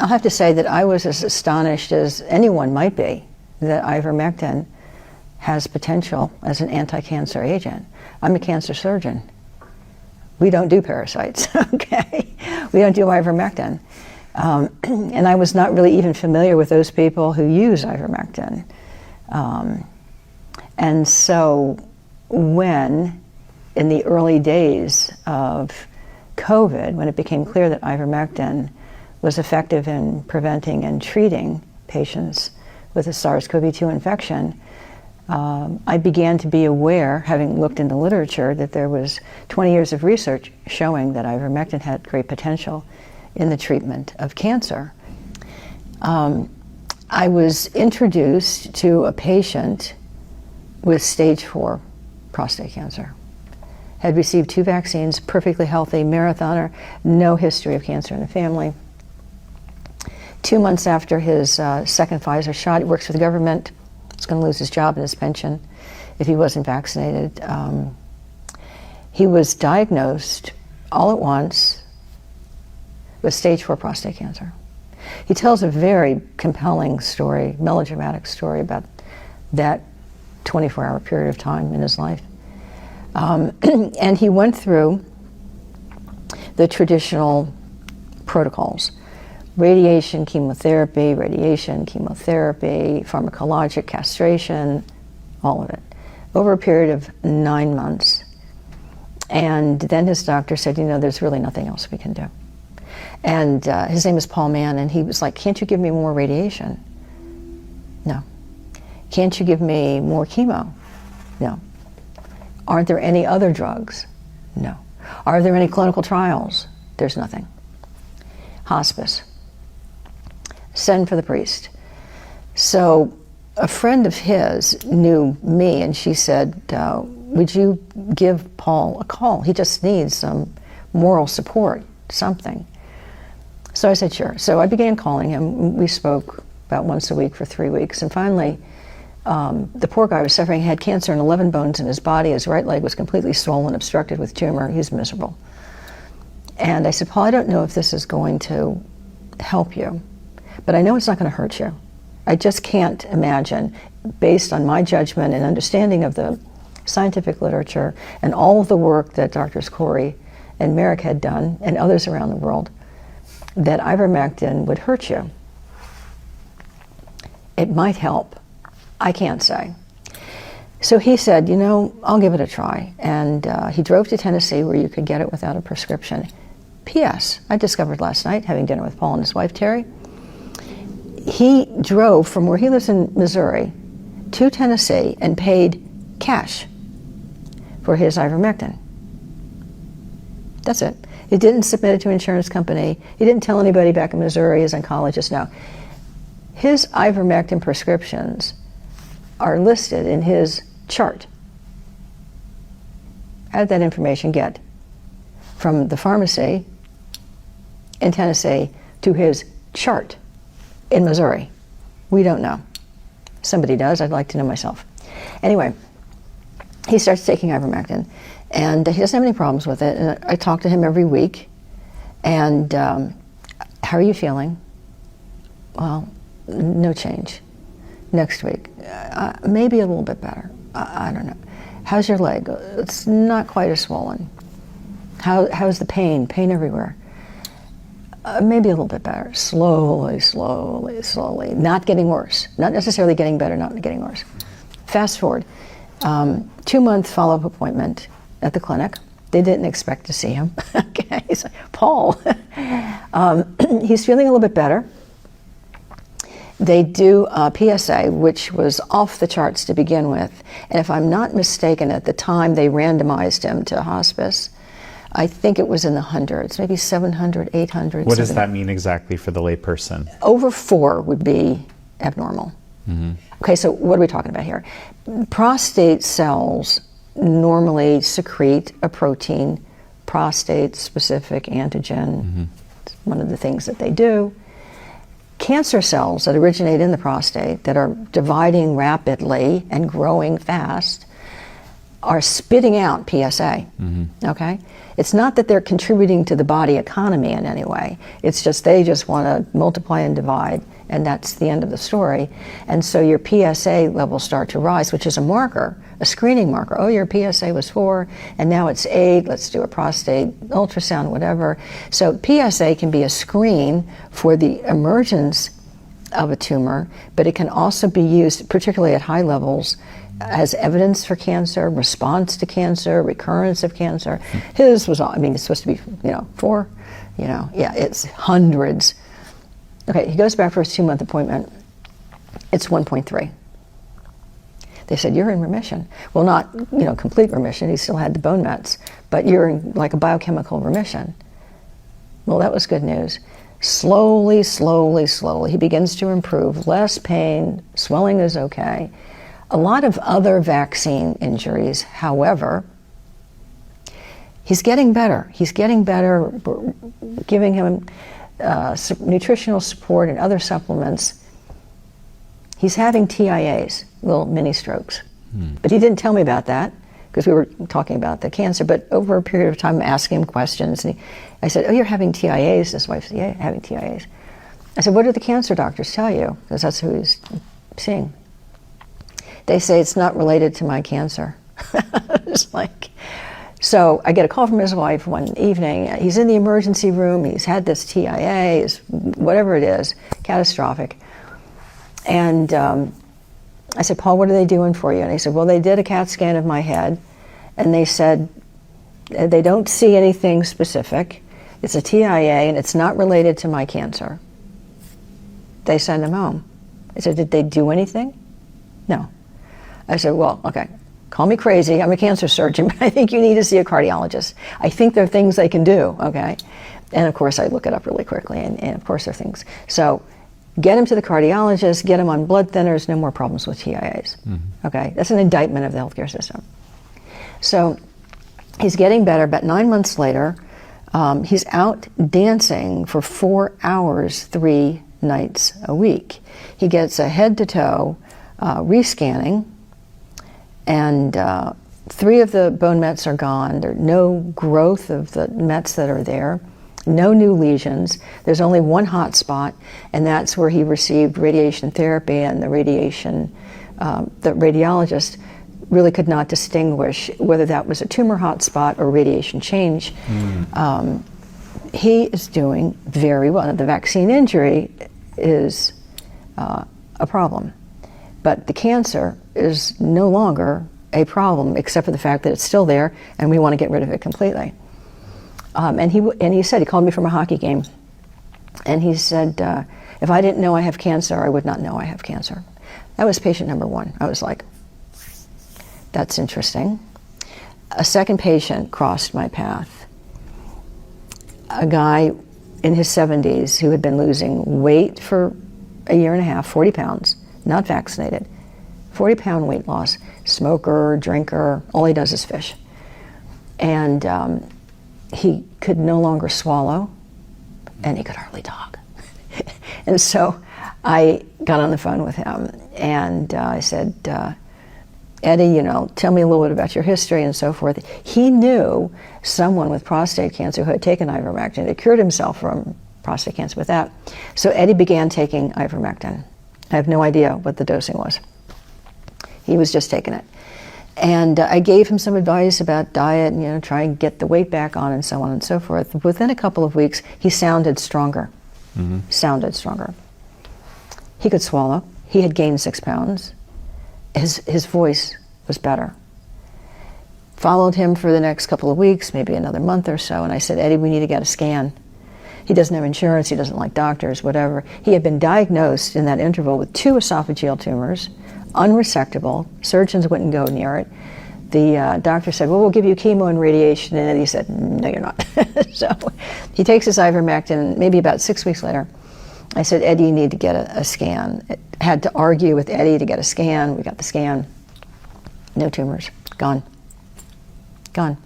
I'll have to say that I was as astonished as anyone might be that ivermectin has potential as an anti-cancer agent. I'm a cancer surgeon. We don't do parasites, okay? We don't do ivermectin. And I was not really even familiar with those people who use ivermectin. And so when, in the early days of COVID, when it became clear that ivermectin was effective in preventing and treating patients with a SARS-CoV-2 infection, I began to be aware, having looked in the literature, that there was 20 years of research showing that ivermectin had great potential in the treatment of cancer. I was introduced to a patient with stage 4 prostate cancer. Had received 2 vaccines, perfectly healthy, marathoner, no history of cancer in the family. 2 months after his second Pfizer shot, he works for the government. He's going to lose his job and his pension if he wasn't vaccinated. He was diagnosed all at once with stage 4 prostate cancer. He tells a very compelling story, melodramatic story about that 24-hour period of time in his life. And he went through the traditional protocols: radiation, chemotherapy, pharmacologic castration, all of it, over a period of 9 months. And then his doctor said, you know, there's really nothing else we can do. And his name is Paul Mann, and he was like, can't you give me more radiation? No. Can't you give me more chemo? No. Aren't there any other drugs? No. Are there any clinical trials? There's nothing. Hospice. Send for the priest. So a friend of his knew me, and she said, would you give Paul a call? He just needs some moral support, something. So I said, sure. So I began calling him. We spoke about once a week for 3 weeks, and finally, the poor guy was suffering. He had cancer in 11 bones in his body. His right leg was completely swollen, obstructed with tumor. He's miserable. And I said, Paul, I don't know if this is going to help you, but I know it's not going to hurt you. I just can't imagine, based on my judgment and understanding of the scientific literature and all of the work that Drs. Corey and Merrick had done, and others around the world, that ivermectin would hurt you. It might help. I can't say. So he said, you know, I'll give it a try. And he drove to Tennessee, where you could get it without a prescription. P.S. I discovered last night, having dinner with Paul and his wife, Terry, he drove from where he lives in Missouri to Tennessee and paid cash for his ivermectin. That's it. He didn't submit it to an insurance company. He didn't tell anybody back in Missouri, his oncologist. No. His ivermectin prescriptions are listed in his chart. How did that information get from the pharmacy in Tennessee to his chart in Missouri? We don't know. Somebody does. I'd like to know myself. Anyway, he starts taking ivermectin, and he doesn't have any problems with it. And I talk to him every week. And how are you feeling? Well, no change. Next week, maybe a little bit better. I don't know. How's your leg? It's not quite as swollen. How's the pain? Pain everywhere. Maybe a little bit better. Slowly, slowly, slowly. Not getting worse. Not necessarily getting better, not getting worse. Fast forward. 2-month follow-up appointment at the clinic. They didn't expect to see him. Okay, he's like, Paul. He's feeling a little bit better. They do a PSA, which was off the charts to begin with. And if I'm not mistaken, at the time they randomized him to hospice, I think it was in the hundreds, maybe 700, 800. What does that mean exactly for the layperson? Over 4 would be abnormal. Mm-hmm. Okay, so what are we talking about here? Prostate cells normally secrete a protein, prostate-specific antigen. Mm-hmm. It's one of the things that they do. Cancer cells that originate in the prostate, that are dividing rapidly and growing fast, are spitting out PSA. Okay? It's not that they're contributing to the body economy in any way. It's just they just want to multiply and divide, and that's the end of the story. And so your PSA levels start to rise, which is a marker, a screening marker. Oh, your PSA was 4, and now it's 8. Let's do a prostate ultrasound, whatever. So PSA can be a screen for the emergence of a tumor, but it can also be used, particularly at high levels, as evidence for cancer, response to cancer, recurrence of cancer. His was, it's supposed to be, 4, it's hundreds. Okay, he goes back for his 2-month appointment. It's 1.3. They said, you're in remission. Well, not, complete remission. He still had the bone mets, but you're in like a biochemical remission. Well, that was good news. Slowly, he begins to improve. Less pain, swelling is okay. A lot of other vaccine injuries, however, he's getting better. He's getting better. We're giving him nutritional support and other supplements. He's having TIAs, little mini strokes. But he didn't tell me about that because we were talking about the cancer. But over a period of time, I'm asking him questions. And I said, oh, you're having TIAs? His wife said, yeah, having TIAs. I said, what did the cancer doctors tell you? Because that's who he's seeing. They say it's not related to my cancer. It's like, so I get a call from his wife one evening. He's in the emergency room. He's had this TIA, whatever it is, catastrophic. And I said, Paul, what are they doing for you? And he said, well, they did a CAT scan of my head, and they said they don't see anything specific. It's a TIA, and it's not related to my cancer. They send him home. I said, did they do anything? No. I said, well, okay, call me crazy. I'm a cancer surgeon, but I think you need to see a cardiologist. I think there are things they can do, okay? And of course, I look it up really quickly, and of course there are things. So get him to the cardiologist, get him on blood thinners, no more problems with TIAs, okay? That's an indictment of the healthcare system. So he's getting better. About 9 months later, he's out dancing for 4 hours, 3 nights a week. He gets a head-to-toe rescanning, and 3 of the bone mets are gone. There's no growth of the mets that are there, no new lesions. There's only one hot spot, and that's where he received radiation therapy, and the radiologist really could not distinguish whether that was a tumor hot spot or radiation change. He is doing very well. The vaccine injury is a problem, but the cancer is no longer a problem, except for the fact that it's still there, and we want to get rid of it completely. And he said, he called me from a hockey game, and he said, if I didn't know I have cancer, I would not know I have cancer. That was patient number 1. I was like, that's interesting. A second patient crossed my path. A guy in his 70s who had been losing weight for a year and a half, 40 pounds, not vaccinated, 40-pound weight loss, smoker, drinker, all he does is fish. And he could no longer swallow, and he could hardly talk. And so I got on the phone with him, and I said, Eddie, tell me a little bit about your history and so forth. He knew someone with prostate cancer who had taken ivermectin. He cured himself from prostate cancer with that. So Eddie began taking ivermectin. I have no idea what the dosing was. He was just taking it. And I gave him some advice about diet and, try and get the weight back on and so on and so forth. Within a couple of weeks, he sounded stronger. Sounded stronger. He could swallow. He had gained 6 pounds. His voice was better. Followed him for the next couple of weeks, maybe another month or so, and I said, Eddie, we need to get a scan. He doesn't have insurance, he doesn't like doctors, whatever. He had been diagnosed in that interval with 2 esophageal tumors, unresectable. Surgeons wouldn't go near it. The doctor said, well, we'll give you chemo and radiation, and Eddie said, no, you're not. So he takes his ivermectin. Maybe about 6 weeks later, I said, Eddie, you need to get a scan. I had to argue with Eddie to get a scan. We got the scan. No tumors. Gone. Gone.